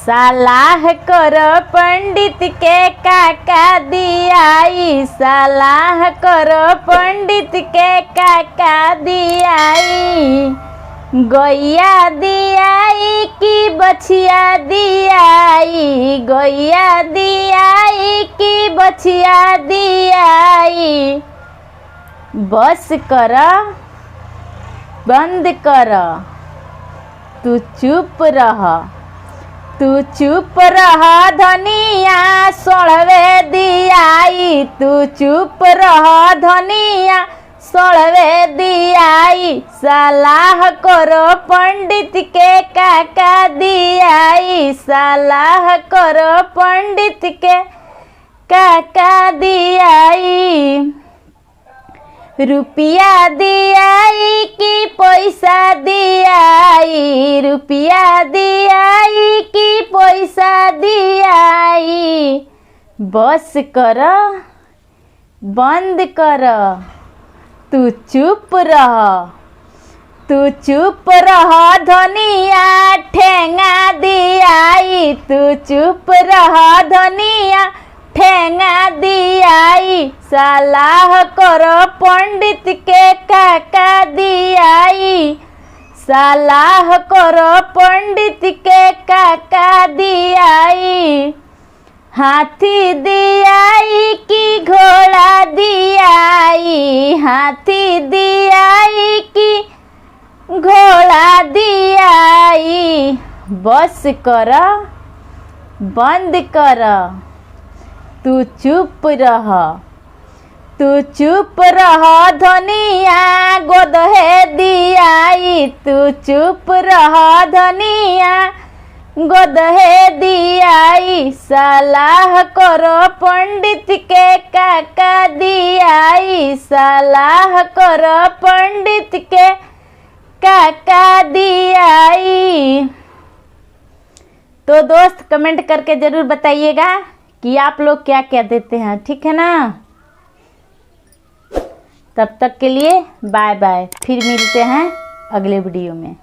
सलाह करो पंडित के काका दियाई, सलाह करो पंडित के काका दियाई। गैया दियाई कि बछिया दियाई, गैया दियाई कि बछिया दियाई। बस कर बंद कर, तू चुप रह, तू चुप रह धनिया सोलवे दियाई, तू चुप रह धनिया सोलवे दियाई। सलाह करो पंडित के काका दियाई, सलाह करो पंडित के काका दियाई। रुपया दियाई कि पैसा दियाई, रुपया दियाई कि पैसा दियाई। बस कर बंद कर, तू चुप रह, तू चुप रह धनिया ठेंगा दियाई, तू चुप रह धनिया ठेंगा दियाई। सलाह करो पंडित के काका दियाई, सलाह करो पंडित के काका दियाई। हाथी दियाई कि घोड़ा दियाई, हाथी दियाई कि घोड़ा दियाई। बस कर बंद कर, तू चुप रह, तू चुप रह धनिया गोदहे दियाई, तू चुप रह धनिया गोदहे दियाई। सलाह करो पंडित के काका दियाई, सलाह करो पंडित के काका दियाई। तो दोस्त कमेंट करके ज़रूर बताइएगा कि आप लोग क्या क्या देते हैं, ठीक है ना। तब तक के लिए बाय बाय, फिर मिलते हैं अगले वीडियो में।